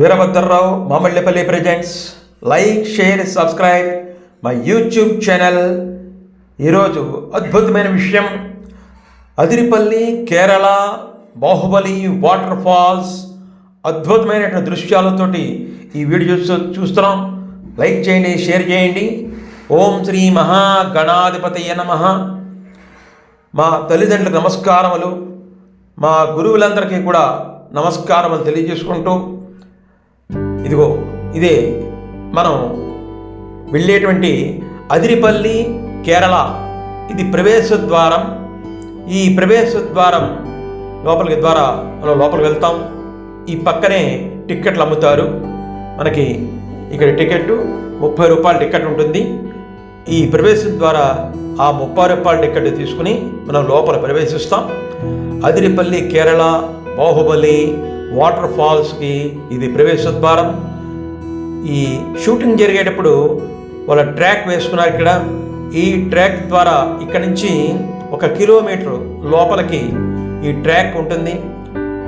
Veerabhadrarao Mamillapalli presents. Like, share, subscribe my YouTube channel. ఈరోజు అద్భుతమైన విషయం, అదిరిపల్లి కేరళ బాహుబలి వాటర్ ఫాల్స్ అద్భుతమైనటువంటి దృశ్యాలతోటి ఈ వీడియో చూస్తున్నాం. లైక్ చేయండి, షేర్ చేయండి. ఓం శ్రీ మహాగణాధిపతయ నమః. మా తల్లిదండ్రులకు నమస్కారములు, మా గురువులందరికీ కూడా నమస్కారములు తెలియజేసుకుంటూ, ఇదిగో ఇదే మనం వెళ్ళేటువంటి అదిరిపల్లి కేరళ. ఇది ప్రవేశ ద్వారం. ఈ ప్రవేశ ద్వారం ద్వారా మనం లోపలికి వెళ్తాం. ఈ పక్కనే టిక్కెట్లు అమ్ముతారు. మనకి ఇక్కడ టికెట్ 30 రూపాయల టికెట్ ఉంటుంది. ఈ ప్రవేశం ద్వారా ఆ 30 రూపాయల టికెట్ తీసుకుని మనం లోపల ప్రవేశిస్తాం. అదిరిపల్లి కేరళ బాహుబలి వాటర్ ఫాల్స్కి ఇది ప్రవేశ ద్వారం. ఈ షూటింగ్ జరిగేటప్పుడు వాళ్ళ ట్రాక్ వేసుకున్నారు ఇక్కడ. ఈ ట్రాక్ ద్వారా ఇక్కడ నుంచి 1 కిలోమీటర్ లోపలికి ఈ ట్రాక్ ఉంటుంది.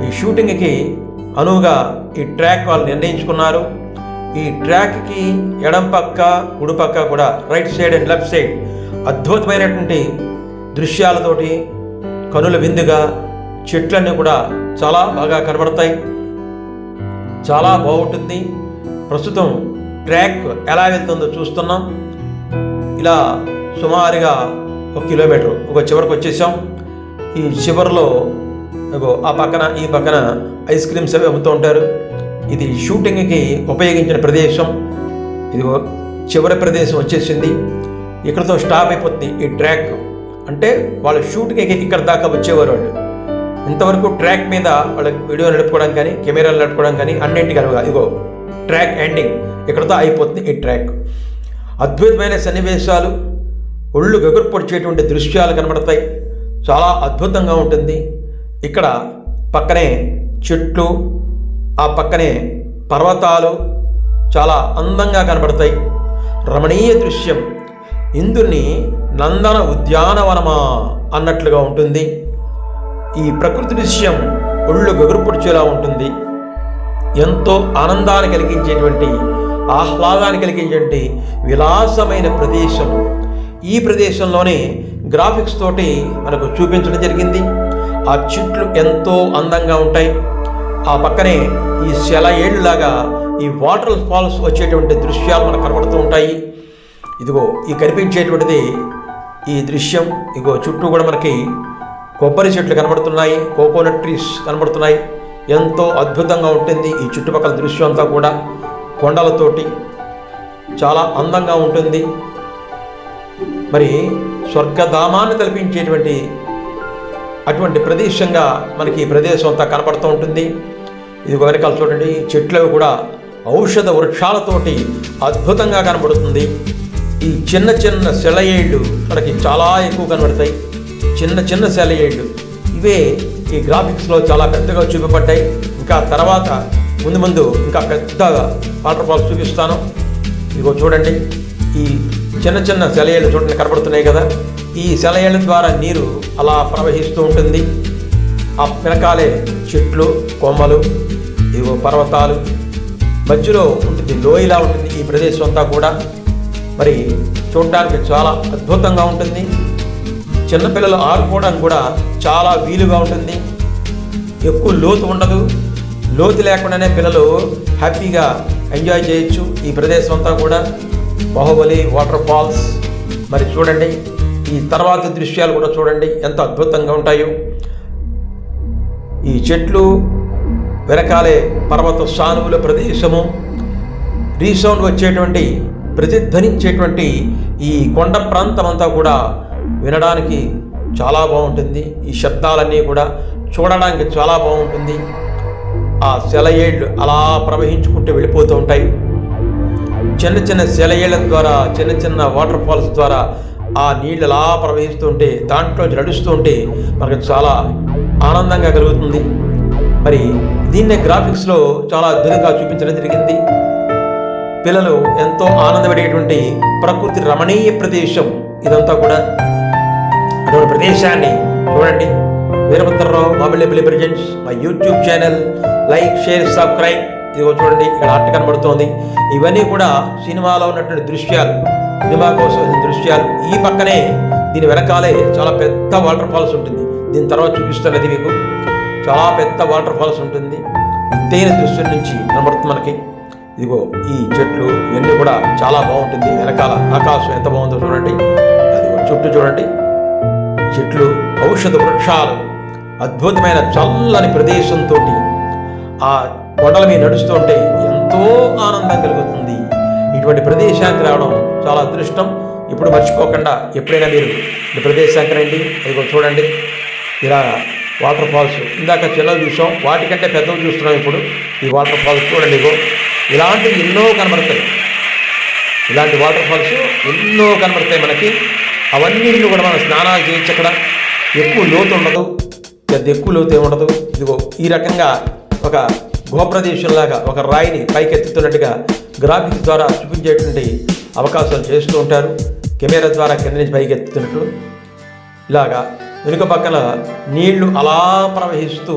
ఈ షూటింగ్కి అనువుగా ఈ ట్రాక్ వాళ్ళు నిర్ణయించుకున్నారు. ఈ ట్రాక్కి ఎడం పక్క కుడి పక్క కూడా, right side and left side అద్భుతమైనటువంటి దృశ్యాలతోటి కనుల విందుగా చెట్లన్నీ కూడా చాలా బాగా కనబడతాయి. చాలా బాగుంటుంది. ప్రస్తుతం ట్రాక్ ఎలా వెళ్తుందో చూస్తున్నాం. ఇలా సుమారుగా 1 కిలోమీటర్ ఒక చివరికి వచ్చేసాం. ఈ చివరిలో ఆ పక్కన ఈ పక్కన ఐస్ క్రీమ్స్ అవి అమ్ముతూ ఉంటారు. ఇది షూటింగ్కి ఉపయోగించిన ప్రదేశం. ఇది చివరి ప్రదేశం వచ్చేసింది. ఇక్కడతో స్టాప్ అయిపోతుంది ఈ ట్రాక్. అంటే వాళ్ళ షూటింగ్కి ఇక్కడ దాకా వచ్చేవారు వాళ్ళు. ఇంతవరకు ట్రాక్ మీద వాళ్ళకి వీడియో నడుపుకోవడం కానీ, కెమెరాలు నడుపుకోవడం కానీ అన్నింటికి అనువుగా ఇగో ట్రాక్ ఎండింగ్ ఇక్కడతో అయిపోతుంది ఈ ట్రాక్. అద్భుతమైన సన్నివేశాలు, ఒళ్ళు గగురు పొడిచేటువంటి దృశ్యాలు కనబడతాయి. చాలా అద్భుతంగా ఉంటుంది. ఇక్కడ పక్కనే చెట్లు, ఆ పక్కనే పర్వతాలు చాలా అందంగా కనబడతాయి. రమణీయ దృశ్యం. ఇందుని నందన ఉద్యానవనమా అన్నట్లుగా ఉంటుంది. ఈ ప్రకృతి దృశ్యం ఒళ్ళు గగురు పొడిచేలా ఉంటుంది. ఎంతో ఆనందాన్ని కలిగించేటువంటి, ఆహ్లాదాన్ని కలిగించేటువంటి విలాసమైన ప్రదేశం. ఈ ప్రదేశంలోనే గ్రాఫిక్స్ తోటి మనకు చూపించడం జరిగింది. ఆ చెట్లు ఎంతో అందంగా ఉంటాయి. ఆ పక్కనే ఈ సెలయేళ్ళలాగా ఈ వాటర్ ఫాల్స్ వచ్చేటువంటి దృశ్యాలు మనకు కనబడుతూ ఉంటాయి. ఇదిగో ఈ కనిపించేటువంటిది ఈ దృశ్యం. ఇదిగో చుట్టూ కూడా మనకి కొబ్బరి చెట్లు కనబడుతున్నాయి, కోకోనట్ ట్రీస్ కనబడుతున్నాయి. ఎంతో అద్భుతంగా ఉంటుంది. ఈ చుట్టుపక్కల దృశ్యం అంతా కూడా కొండలతోటి చాలా అందంగా ఉంటుంది. మరి స్వర్గధామాన్ని తలపించేటువంటి అటువంటి ప్రదేశంగా మనకి ఈ ప్రదేశం అంతా కనపడుతూ ఉంటుంది. ఇది వెనకాల చూడండి, చెట్లు కూడా ఔషధ వృక్షాలతోటి అద్భుతంగా కనబడుతుంది. ఈ చిన్న చిన్న సెలయేళ్ళు మనకి చాలా ఎక్కువ కనబడతాయి. చిన్న చిన్న సెలయేళ్ళు ఇవే ఈ గ్రాఫిక్స్లో చాలా పెద్దగా చూపబడ్డాయి. ఇంకా తర్వాత ముందు ఇంకా పెద్దగా వాటర్ ఫాల్స్ చూపిస్తాను. ఇదిగో చూడండి, ఈ చిన్న చిన్న సెలయేళ్ళు చూడండి కనబడుతున్నాయి కదా. ఈ సెలయేళ్ళ ద్వారా నీరు అలా ప్రవహిస్తూ ఉంటుంది. ఆ వెనకాలే చెట్లు, కొమ్మలు, ఇదిగో పర్వతాలు, మధ్యలో ఉంటుంది లోయలా ఉంటుంది ఈ ప్రదేశం అంతా కూడా. మరి చూడడానికి చాలా అద్భుతంగా ఉంటుంది. చిన్నపిల్లలు ఆడుకోవడానికి కూడా చాలా వీలుగా ఉంటుంది. ఎక్కువ లోతు ఉండదు. లోతు లేకుండానే పిల్లలు హ్యాపీగా ఎంజాయ్ చేయొచ్చు ఈ ప్రదేశం అంతా కూడా. బాహుబలి వాటర్ ఫాల్స్ మరి చూడండి. ఈ తర్వాత దృశ్యాలు కూడా చూడండి ఎంత అద్భుతంగా ఉంటాయో. ఈ చెట్లు వెనకాలే పర్వత సానువుల ప్రదేశము, రీసౌండ్ వచ్చేటువంటి, ప్రతిధ్వనించేటువంటి ఈ కొండ ప్రాంతం అంతా కూడా వినడానికి చాలా బాగుంటుంది. ఈ శబ్దాలన్నీ కూడా చూడడానికి చాలా బాగుంటుంది. ఆ సెలయేళ్ళు అలా ప్రవహించుకుంటూ వెళ్ళిపోతూ ఉంటాయి. చిన్న చిన్న సెలయేళ్ల ద్వారా, చిన్న చిన్న వాటర్ ఫాల్స్ ద్వారా ఆ నీళ్ళు అలా ప్రవహిస్తుంటే, దాంట్లో నడుస్తూ ఉంటే మనకు చాలా ఆనందంగా కలుగుతుంది. మరి దీన్నే గ్రాఫిక్స్లో చాలా అద్భుతంగా చూపించడం జరిగింది. పిల్లలు ఎంతో ఆనందపడేటువంటి ప్రకృతి రమణీయ ప్రదేశం ఇదంతా కూడా. అటువంటి ప్రదేశాన్ని చూడండి. Veerabhadrarao Mamillapalli presents my YouTube channel. Like, share, subscribe ఇదిగో చూడండి ఇక్కడ ఆర్ట్ కనబడుతోంది. ఇవన్నీ కూడా సినిమాలో ఉన్నటువంటి దృశ్యాలు, సినిమా కోసం దృశ్యాలు. ఈ పక్కనే దీని వెనకాలే చాలా పెద్ద వాటర్ ఫాల్స్ ఉంటుంది. దీని తర్వాత చూపిస్తున్నది మీకు చాలా పెద్ద వాటర్ ఫాల్స్ ఉంటుంది. ఎత్తైన దృశ్యం నుంచి కనబడుతుంది మనకి. ఇదిగో ఈ చెట్లు ఇవన్నీ కూడా చాలా బాగుంటుంది. వెనకాల ఆకాశం ఎంత బాగుందో చూడండి. అదిగో చుట్టూ చూడండి చెట్లు, ఔషధ వృక్షాలు, అద్భుతమైన చల్లని ప్రదేశంతో ఆ కొండల మీద నడుస్తూ ఉంటే ఎంతో ఆనందం కలుగుతుంది. ఇటువంటి ప్రదేశానికి రావడం చాలా అదృష్టం. ఇప్పుడు మర్చిపోకుండా ఎప్పుడైనా మీరు ఈ ప్రదేశానికి రండి. ఇదిగో చూడండి ఇలా వాటర్ ఫాల్స్. ఇందాక చిన్నవి చూసాం, వాటికంటే పెద్దవి చూస్తున్నాం ఇప్పుడు. ఈ వాటర్ ఫాల్స్ చూడండి, ఇగో ఇలాంటివి ఎన్నో కనబడతాయి. ఇలాంటి వాటర్ ఫాల్స్ ఎన్నో కనబడతాయి మనకి. అవన్నింటిలో కూడా మనం స్నానాలు చేయొచ్చు. అక్కడ ఎక్కువ లోతు ఉండదు, పెద్ద ఎక్కువ లోతు ఉండదు. ఇదిగో ఈ రకంగా ఒక గోప్రదేశంలాగా ఒక రాయిని పైకి ఎత్తుతున్నట్టుగా గ్రాఫిక్స్ ద్వారా చూపించేటువంటి అవకాశాలు చేస్తూ ఉంటారు. కెమెరా ద్వారా కింద నుంచి పైకి ఎత్తుతున్నట్లు. ఇలాగా వెనుక పక్కన నీళ్లు అలా ప్రవహిస్తూ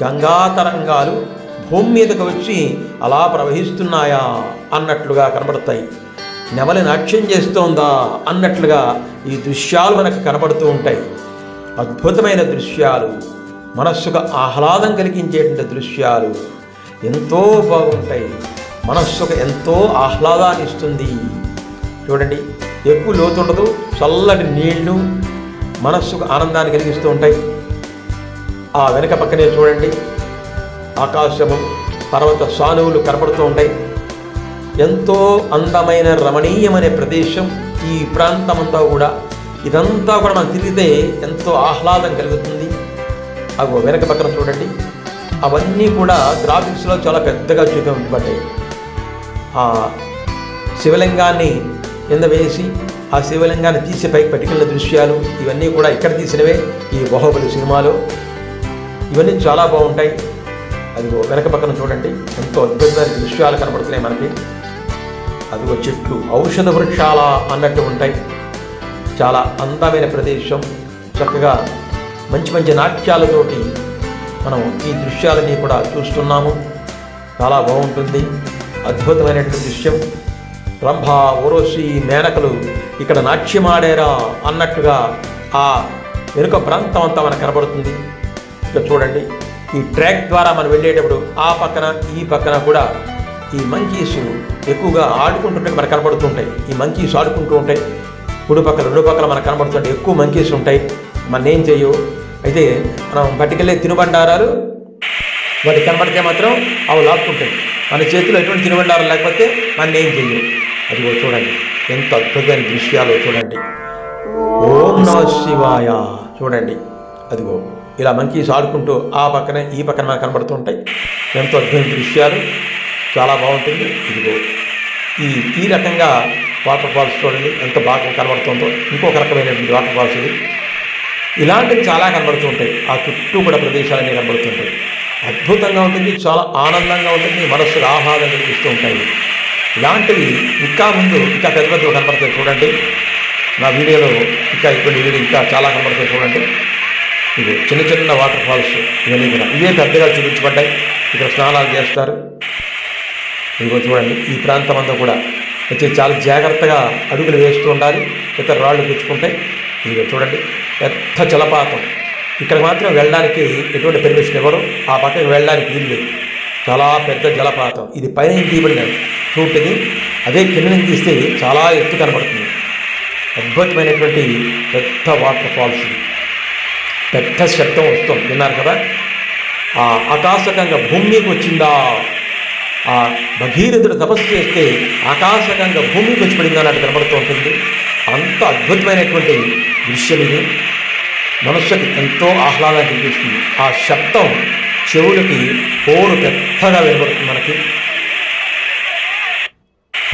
గంగా తరంగాలు భూమి మీదకు వచ్చి అలా ప్రవహిస్తున్నాయా అన్నట్లుగా కనబడతాయి. నెమలి నాట్యం చేస్తోందా అన్నట్లుగా ఈ దృశ్యాలు మనకు కనబడుతూ ఉంటాయి. అద్భుతమైన దృశ్యాలు, మనస్సుకు ఆహ్లాదం కలిగించేటువంటి దృశ్యాలు ఎంతో బాగుంటాయి. మనస్సుకు ఎంతో ఆహ్లాదాన్ని ఇస్తుంది. చూడండి ఎక్కువ లోతు ఉండదు, చల్లటి నీళ్లు మనస్సుకు ఆనందాన్ని కలిగిస్తూ ఉంటాయి. ఆ వెనక పక్కనే చూడండి ఆకాశము, పర్వత సానువులు కనపడుతూ ఉంటాయి. ఎంతో అందమైన రమణీయమైన ప్రదేశం ఈ ప్రాంతమంతా కూడా. ఇదంతా కూడా మనం తిరిగితే ఎంతో ఆహ్లాదం కలుగుతుంది. అవి వెనక పక్కన చూడండి, అవన్నీ కూడా గ్రాఫిక్స్లో చాలా పెద్దగా చూపించబడ్డాయి. ఆ శివలింగాన్ని కింద వేసి ఆ శివలింగాన్ని తీసి పైకి పట్టుకెళ్ళిన దృశ్యాలు ఇవన్నీ కూడా ఇక్కడ తీసినవే ఈ బాహుబలి సినిమాలో. ఇవన్నీ చాలా బాగుంటాయి. అదిగో వెనక పక్కన చూడండి ఎంతో అద్భుతమైన దృశ్యాలు కనబడుతున్నాయి మనకి. అదిగో చెట్లు, ఔషధ వృక్షాల అన్నట్టు ఉంటాయి. చాలా అందమైన ప్రదేశం. చక్కగా మంచి మంచి నాట్యాలతోటి మనం ఈ దృశ్యాలని కూడా చూస్తున్నాము. చాలా బాగుంటుంది. అద్భుతమైనటువంటి దృశ్యం. రంభ, ఊర్వశి, మేనకలు ఇక్కడ నాట్యమాడారా అన్నట్టుగా ఆ వెనుక ప్రాంతం అంతా మనకు కనబడుతుంది. ఇక్కడ చూడండి ఈ ట్రాక్ ద్వారా మనం వెళ్ళేటప్పుడు ఆ పక్కన ఈ పక్కన కూడా ఈ మంకీస్ ఎక్కువగా ఆడుకుంటుంటే మనకు కనబడుతుంటాయి. ఈ మంకీస్ ఆడుకుంటూ ఉంటాయి. రెండు పక్కల మనకు కనబడుతుంటాయి. ఎక్కువ మంకీస్ ఉంటాయి. మన ఏం చేయవు. అయితే మనం పట్టుకెళ్ళే తినుబండారాలు వాటి కనబడితే మాత్రం అవి లాక్కుంటాయి. మన చేతిలో ఎటువంటి తినుబండారాలు లేకపోతే మన ఏం చేయవు. అదిగో చూడండి ఎంత అద్భుతమైన దృశ్యాలు చూడండి. ఓం నమః శివాయ. చూడండి అదిగో ఇలా మంకీస్ ఆడుకుంటూ ఆ పక్కన ఈ పక్కన మనకు కనబడుతూ ఉంటాయి. ఎంతో అద్భుతమైన దృశ్యాలు, చాలా బాగుంటుంది. ఇదిగో ఈ రకంగా వాటర్ ఫాల్స్ చూడండి ఎంత బాగా కనబడుతుందో. ఇంకొక రకమైనటువంటి వాటర్ ఫాల్స్ ఇది. ఇలాంటివి చాలా కనబడుతూ ఉంటాయి. ఆ చుట్టూ కూడా ప్రదేశాలన్నీ కనబడుతుంటాయి. అద్భుతంగా ఉంటుంది, చాలా ఆనందంగా ఉంటుంది, మనస్సుకు ఆహ్లాదం కలిగిస్తూ ఉంటాయి. ఇలాంటివి ఇంకా ముందు ఇంకా పెద్ద పెద్దవి కనబడతాయి చూడండి. నా వీడియోలో ఇంకా ఇప్పుడు వీడియో ఇంకా చాలా కనబడతాయి చూడండి. ఇది చిన్న చిన్న వాటర్ ఫాల్స్ ఇవన్నీ కూడా ఇవే పెద్దగా చూపించబడ్డాయి. ఇక్కడ స్నానాలు చేస్తారు. ఇదిగో చూడండి ఈ ప్రాంతం అంతా కూడా వచ్చి చాలా జాగ్రత్తగా అడుగులు వేస్తూ ఉండాలి. ఇతర రాళ్ళు తెచ్చుకుంటాయి. ఇదిగో చూడండి పెద్ద జలపాతం. ఇక్కడ మాత్రం వెళ్ళడానికి ఎటువంటి పర్మిషన్ ఇవ్వరు. ఆ పక్కకి వెళ్ళడానికి వీలు. చాలా పెద్ద జలపాతం. ఇది పైన తీయబడిన చూంటిది. అదే కింద నుంచి తీస్తే చాలా ఎత్తు కనబడుతుంది. అద్భుతమైనటువంటి పెద్ద వాటర్ ఫాల్స్. పెద్ద శబ్దం వస్తుంది, విన్నారు కదా. ఆ ఆకాశకంగా భూమికి వచ్చిందా, ఆ భగీరథుడు తపస్సు చేస్తే ఆకాశకంగా భూమికి వచ్చి పడిందా అన్నట్టు కనబడుతూ ఉంటుంది. అంత అద్భుతమైనటువంటి దృశ్యం ఇది. మనస్సుకి ఎంతో ఆహ్లాదాన్ని కనిపిస్తుంది. ఆ శబ్దం చెవులకి పోరు పెద్దగా వినబడుతుంది మనకి.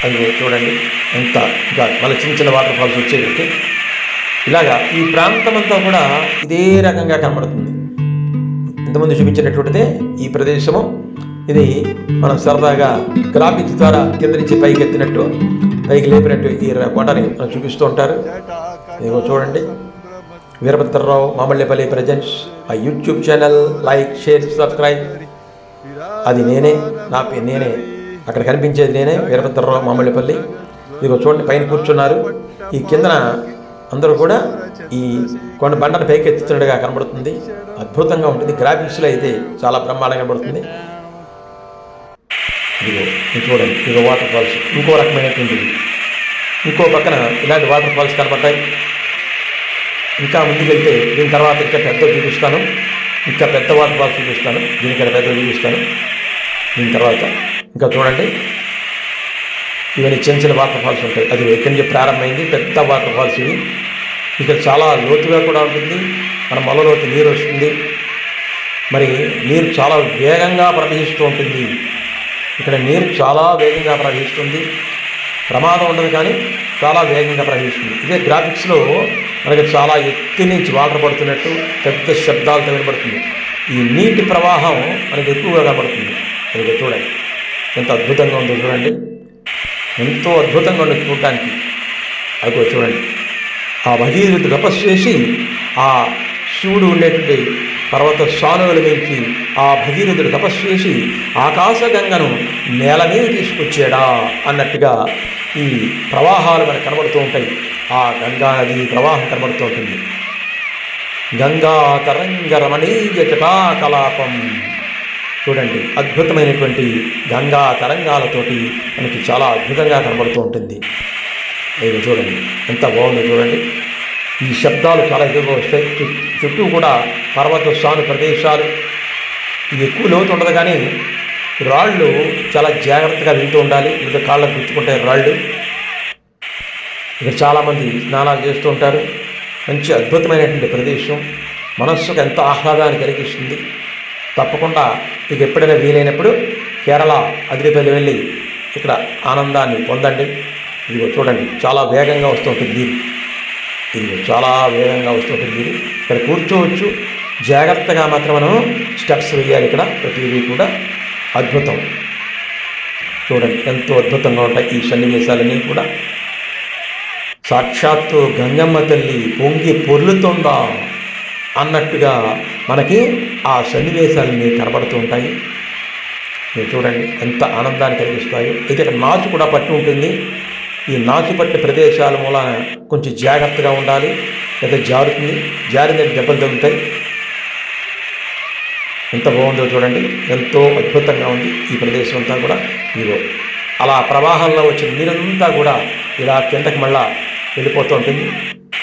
అది చూడండి ఎంత ఇంకా మళ్ళీ చిన్న చిన్న వాటర్ ఫాల్స్ వచ్చేటికి. ఇలాగా ఈ ప్రాంతం అంతా కూడా ఇదే రకంగా కనబడుతుంది. ఇంతకుముందు చూపించినటువంటిదే ఈ ప్రదేశము. ఇది మనం సరదాగా గ్రాఫిక్స్ ద్వారా కింద నుంచి పైకి ఎత్తినట్టు, పైకి లేపినట్టు ఈ కొండని మనం చూపిస్తూ ఉంటారు. ఇదిగో చూడండి వీరభద్రరావు మామళ్ళపల్లి ప్రజెంట్స్. ఆ YouTube channel like, share, subscribe. అది నేనే, నేనే అక్కడ కనిపించేది నేనే, వీరభద్రరావు మామిళ్ళపల్లి. ఇదిగో చూడండి, పైన కూర్చున్నారు. ఈ కిందన అందరూ కూడా ఈ కొండ బండను పైకి ఎత్తుతున్నట్టుగా కనబడుతుంది. అద్భుతంగా ఉంటుంది. గ్రాఫిక్స్లో అయితే చాలా బ్రహ్మాండంగా కనబడుతుంది. ఇదిగో చూడండి, ఇదిగో వాటర్ ఫాల్స్ ఇంకో రకమైనటువంటిది. ఇంకో పక్కన ఇలాంటి వాటర్ ఫాల్స్ కనబడ్డాయి. ఇంకా ముందుకెళ్తే దీని తర్వాత ఇంకా పెద్ద చూపిస్తాను, ఇంకా పెద్ద వాటర్ ఫాల్స్ చూపిస్తాను, దీనికన్నా పెద్ద చూపిస్తాను. దీని తర్వాత ఇంకా చూడండి, ఇవన్నీ చిన్న చిన్న వాటర్ ఫాల్స్ ఉంటాయి. అది ఎక్కడి నుంచి ప్రారంభమైంది, పెద్ద వాటర్ ఫాల్స్ ఇవి. ఇక్కడ చాలా లోతుగా కూడా ఉంటుంది. మన మొలలోకి నీరు వస్తుంది. మరి నీరు చాలా వేగంగా ప్రవహిస్తూ ఉంటుంది. ఇక్కడ నీరు చాలా వేగంగా ప్రవహిస్తుంది. ప్రమాదం ఉండదు, కానీ చాలా వేగంగా ప్రవహిస్తుంది. ఇదే గ్రాఫిక్స్లో మనకి చాలా ఎత్తు నుంచి వాటర్ పడుతున్నట్టు పెద్ద శబ్దాలతో వినబడుతుంది. ఈ నీటి ప్రవాహం మనకి ఎక్కువగా కనబడుతుంది. అది చూడండి ఎంత అద్భుతంగా ఉందో చూడండి, ఎంతో అద్భుతంగా ఉండదు చూడటానికి. అది చూడండి, ఆ భగీరథుడు తపస్సు చేసి ఆ శివుడు ఉండేటువంటి పర్వత సానువుల నుంచి ఆ భగీరథుడు తపస్సు చేసి ఆకాశగంగను నేల మీద తీసుకొచ్చాడా అన్నట్టుగా ఈ ప్రవాహాలు మనకు కనబడుతూ ఉంటాయి. ఆ గంగా నది ప్రవాహం కనబడుతూ ఉంటుంది. గంగా తరంగ రమణీయ జటాకలాపం చూడండి, అద్భుతమైనటువంటి గంగా తరంగాలతోటి మనకి చాలా అద్భుతంగా కనబడుతూ ఉంటుంది. ఇది చూడండి ఎంత బాగుందో చూడండి. ఈ శబ్దాలు చాలా ఎక్కువగా వస్తాయి. చుట్టూ కూడా పర్వత సాను ప్రదేశాలు. ఇది ఎక్కువ లోతు ఉండదు, కానీ రాళ్ళు చాలా జాగ్రత్తగా వెళ్తూ ఉండాలి, లేదా కాళ్ళకు గుచ్చుకుంటాయి రాళ్ళు. ఇక్కడ చాలామంది స్నానాలు చేస్తూ ఉంటారు. మంచి అద్భుతమైనటువంటి ప్రదేశం, మనస్సుకు ఎంతో ఆహ్లాదాన్ని కలిగిస్తుంది. తప్పకుండా మీకు ఎప్పుడైనా వీలైనప్పుడు కేరళ అదిరిపల్లి వెళ్ళి ఇక్కడ ఆనందాన్ని పొందండి. ఇదిగో చూడండి, చాలా వేగంగా వస్తుంటుంది నీరు. ఇదిగో చాలా వేగంగా వస్తుంటుంది నీరు. ఇక్కడ కూర్చోవచ్చు, జాగ్రత్తగా మాత్రం మనం స్టెప్స్ వేయాలి. ఇక్కడ ప్రతిదీ కూడా అద్భుతం. చూడండి ఎంతో అద్భుతంగా ఉంటాయి ఈ సన్నివేశాలన్నీ కూడా. సాక్షాత్తు గంగమ్మ తల్లి పొంగి పొర్లుతుందా అన్నట్టుగా మనకి ఆ సన్నివేశాలన్నీ కనబడుతూ ఉంటాయి. మీరు చూడండి ఎంత ఆనందాన్ని కలిగిస్తాయో. అయితే ఇక్కడ నాచు కూడా పట్టి ఉంటుంది. ఈ నాచు పట్టి ప్రదేశాల మూలన కొంచెం జాగ్రత్తగా ఉండాలి, లేదా జారుతుంది, జారిన దెబ్బలు తగ్గుతాయి. ఎంత బాగుందో చూడండి, ఎంతో అద్భుతంగా ఉంది ఈ ప్రదేశం అంతా కూడా. ఇదిగో అలా ప్రవాహంలో వచ్చిన నీరంతా కూడా ఇలా కిందకి మళ్ళా వెళ్ళిపోతూ ఉంటుంది.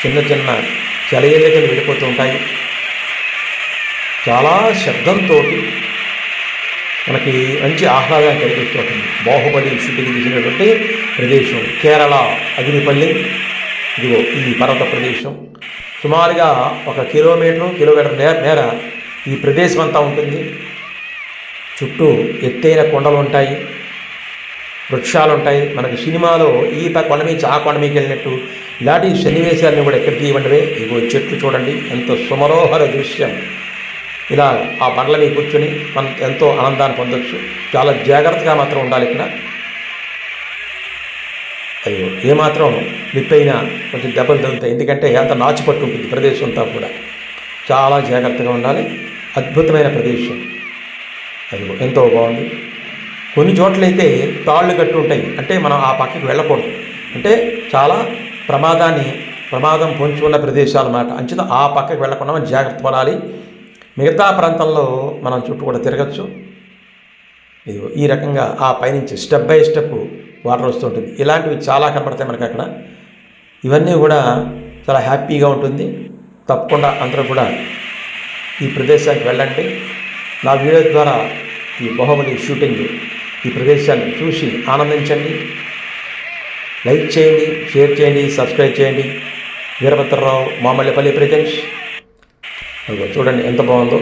చిన్న చిన్న చలయలకలు వెళ్ళిపోతూ ఉంటాయి. చాలా శబ్దంతో మనకి మంచి ఆహ్లాదాన్ని కలిగిస్తూ ఉంటుంది. బాహుబలి షూటింగ్ తీసినటువంటి ప్రదేశం కేరళ అదిరిపల్లి. ఇదిగో ఈ పర్వత ప్రదేశం సుమారుగా 1 కిలోమీటర్ మేర ఈ ప్రదేశం అంతా ఉంటుంది. చుట్టూ ఎత్తైన కొండలు ఉంటాయి, వృక్షాలు ఉంటాయి. మనకి సినిమాలో ఈ కొండ నుంచి ఆ కొండ మీకు వెళ్ళినట్టు ఇలాంటి సన్నివేశాలను కూడా ఎక్కడ తీయమంటే ఇగో చెట్లు చూడండి, ఎంతో సుమనోహర దృశ్యం. ఇలా ఆ బండ్ల మీద కూర్చొని మనం ఎంతో ఆనందాన్ని పొందొచ్చు. చాలా జాగ్రత్తగా మాత్రం ఉండాలి ఇక్కడ. అయ్యో ఏమాత్రం లిప్పైనా కొంచెం దెబ్బలు తగ్గుతాయి, ఎందుకంటే అంత నాచిపట్టు ఉంటుంది ప్రదేశం అంతా కూడా. చాలా జాగ్రత్తగా ఉండాలి. అద్భుతమైన ప్రదేశం. అది ఎంతో బాగుంది. కొన్ని చోట్లయితే తాళ్ళు కట్టు ఉంటాయి, అంటే మనం ఆ పక్కకి వెళ్ళకూడదు, అంటే చాలా ప్రమాదం పొంచి ఉన్న ప్రదేశాలు అన్నమాట. అంచేత ఆ పక్కకి వెళ్ళకుండా మనం జాగ్రత్త పడాలి. మిగతా ప్రాంతంలో మనం చుట్టూ కూడా తిరగచ్చు. ఇదిగో ఈ రకంగా ఆ పైనుంచి స్టెప్ బై స్టెప్ వాటర్ వస్తుంటుంది. ఇలాంటివి చాలా కనపడతాయి మనకి అక్కడ. ఇవన్నీ కూడా చాలా హ్యాపీగా ఉంటుంది. తప్పకుండా అందరూ కూడా ఈ ప్రదేశానికి వెళ్ళండి. నా వీడియో ద్వారా ఈ బాహుబలి షూటింగ్ ఈ ప్రదేశాన్ని చూసి ఆనందించండి. లైక్ చేయండి, షేర్ చేయండి, సబ్స్క్రైబ్ చేయండి. వీరభద్రరావు మామిళ్ళపల్లి ప్రజెంట్స్. అదిగో చూడండి ఎంత బాగుందో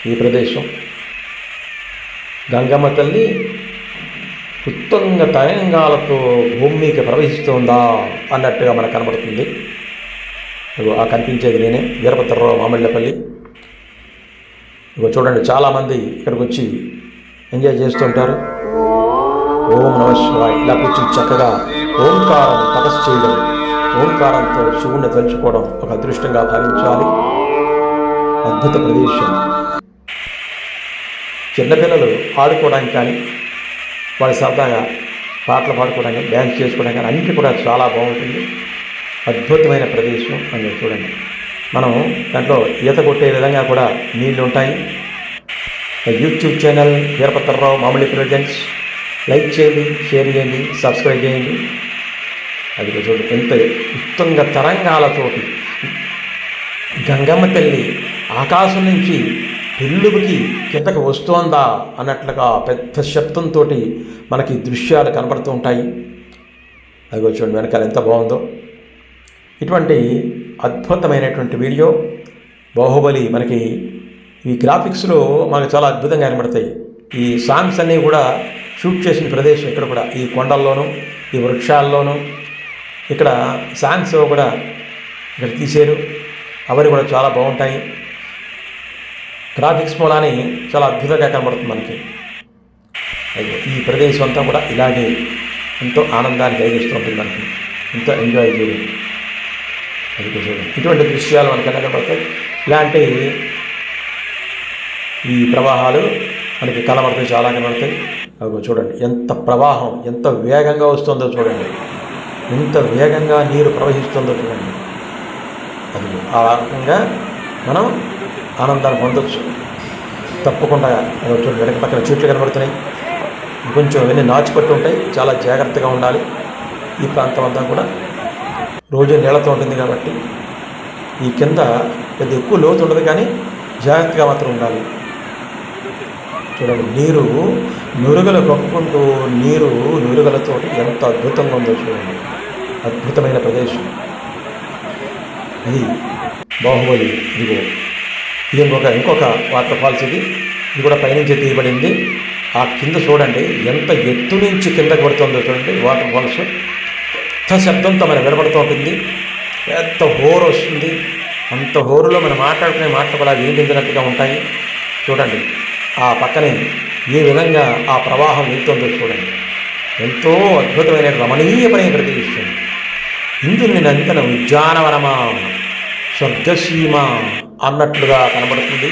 ఈ ప్రదేశం. గంగమ్మ తల్లి ఉత్తంగ తరంగాలతో భూమికి ప్రవహిస్తుందా అన్నట్టుగా మనకు కనబడుతుంది. ఇగో ఆ కనిపించేది నేనే, వీరభద్రరావు మామిళ్ళపల్లి. ఇగో చూడండి చాలామంది ఇక్కడికి వచ్చి ఎంజాయ్ చేస్తుంటారు. ఓం నమః శివాయ ఇలా కూర్చొని చక్కగా ఓంకారం తపస్సు చేయడం, ఓంకారంతో శివుణ్ణి తలుచుకోవడం ఒక అదృష్టంగా భావించాలి. అద్భుత ప్రదేశం. చిన్నపిల్లలు ఆడుకోవడానికి కానీ వాళ్ళ సరదాగా పాటలు పాడుకోవడానికి డ్యాన్స్ చేసుకోవడానికి కానీ అన్నిటి కూడా చాలా బాగుంటుంది. అద్భుతమైన ప్రదేశం అని చూడండి. మనం దాంట్లో ఈత కొట్టే విధంగా కూడా నీళ్లు ఉంటాయి. YouTube channel Veerabhadrarao Mamilli presents like చేయండి, షేర్ చేయండి, సబ్స్క్రైబ్ చేయండి. అది చూడండి ఎంత ఉత్తుంగ తరంగాలతోటి గంగమ్మ తల్లి ఆకాశం నుంచి పెళ్ళుకి కిందకు వస్తోందా అన్నట్లుగా పెద్ద శబ్దంతో మనకి దృశ్యాలు కనబడుతూ ఉంటాయి. అది చూడండి వెనకాల ఎంత బాగుందో. ఇటువంటి అద్భుతమైనటువంటి వీడియో బాహుబలి మనకి ఈ గ్రాఫిక్స్లో మనకు చాలా అద్భుతంగా కనబడతాయి. ఈ సాంగ్స్ అన్నీ కూడా షూట్ చేసిన ప్రదేశం ఇక్కడ కూడా ఈ కొండల్లోనూ ఈ వృక్షాల్లోనూ ఇక్కడ సాంగ్స్ కూడా ఇక్కడ తీశారు. అవన్నీ కూడా చాలా బాగుంటాయి. గ్రాఫిక్స్ మూలాన్ని చాలా అద్భుతంగా కనబడుతుంది మనకి. ఈ ప్రదేశం అంతా కూడా ఇలాగే ఎంతో ఆనందాన్ని కలిగిస్తూ ఉంటుంది, మనకి ఎంతో ఎంజాయ్ చేయడం. అది చూడండి ఇటువంటి దృశ్యాలు మనకి కనబడతాయి. ఇలాంటి ఈ ప్రవాహాలు మనకి కనబడతాయి, చాలా కనబడతాయి. అవి చూడండి ఎంత ప్రవాహం ఎంత వేగంగా వస్తుందో చూడండి, ఎంత వేగంగా నీరు ప్రవహిస్తుందో చూడండి. అది ఆ రకంగా మనం ఆనందాన్ని పొందొచ్చు. తప్పకుండా చూడండి వెనక పక్కన చెట్లు కనబడుతున్నాయి. కొంచెం ఇవన్నీ నాచిపట్టు ఉంటాయి, చాలా జాగ్రత్తగా ఉండాలి. ఈ ప్రాంతం అంతా కూడా రోజు నీళ్ళతో ఉంటుంది కాబట్టి ఈ కింద పెద్ద ఎక్కువ లోతు ఉండదు, కానీ జాగ్రత్తగా మాత్రం ఉండాలి. చూడండి నీరు నురుగులు కప్పుకుంటూ నీరు నురుగులతో ఎంత అద్భుతంగా ఉందో చూడండి. అద్భుతమైన ప్రదేశం ఇది బాహుబలి. ఇదిగో ఇది ఇంకొక వాటర్ ఫాల్స్. ఇది కూడా పైనుంచి తీయబడింది. ఆ కింద చూడండి ఎంత ఎత్తు నుంచి కిందకి పడుతుందో చూడండి. వాటర్ ఫాల్స్ పెద్ద శబ్దంతో మనం వినబడుతూ ఉంటుంది, పెద్ద హోరు వస్తుంది. అంత హోరులో మనం మాట్లాడుకునే మాటలు కూడా వినిపించినట్టుగా ఉంటాయి. చూడండి ఆ పక్కనే ఏ విధంగా ఆ ప్రవాహం వెళ్తుందో చూడండి. ఎంతో అద్భుతమైన రమణీయమైన ప్రదేశం. ఇందుని నంతన ఉద్యానవనమా స్వర్గసీమ అన్నట్లుగా కనబడుతుంది.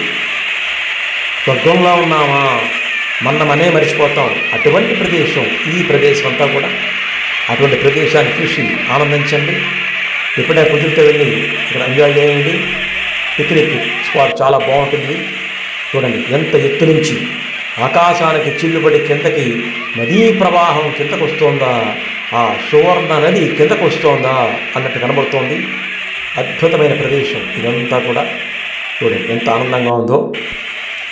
స్వర్గంలో ఉన్నామా మన్నమనే మరిచిపోతాం అటువంటి ప్రదేశం. ఈ ప్రదేశం అంతా కూడా అటువంటి ప్రదేశాన్ని చూసి ఆనందించండి. ఎప్పుడైనా కుదిరితే వెళ్ళి ఇక్కడ ఎంజాయ్ చేయండి. పిక్నిక్ స్పాట్ చాలా బాగుంటుంది. చూడండి ఎంత ఎత్తు నుంచి ఆకాశానికి చిల్లుబడి కిందకి నదీ ప్రవాహం కిందకు వస్తోందా, ఆ సువర్ణ నది కిందకు వస్తోందా అన్నట్టు కనబడుతోంది. అద్భుతమైన ప్రదేశం ఇదంతా కూడా. చూడండి ఎంత ఆనందంగా ఉందో,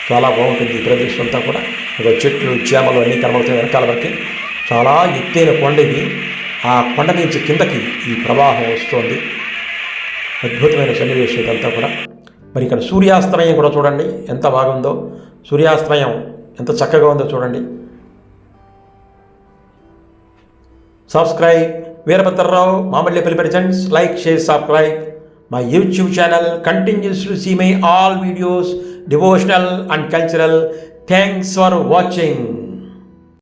చాలా బాగుంటుంది ఈ ప్రదేశం అంతా కూడా. ఇక చెట్లు చేమలు అన్నీ కనబడుతాయి వెనకాల వరకు. చాలా ఎత్తైన కొండ ఇది. ఆ కొండ నుంచి కిందకి ఈ ప్రవాహం వస్తుంది. అద్భుతమైన సన్నివేశం ఇదంతా కూడా. మరి ఇక్కడ సూర్యాస్తమయం కూడా చూడండి ఎంత బాగుందో. సూర్యాస్తమయం ఎంత చక్కగా ఉందో చూడండి. Subscribe Veerabhadrarao Mamilli presents. Like share subscribe my YouTube channel. Continues to see my all videos devotional and cultural. Thanks for watching.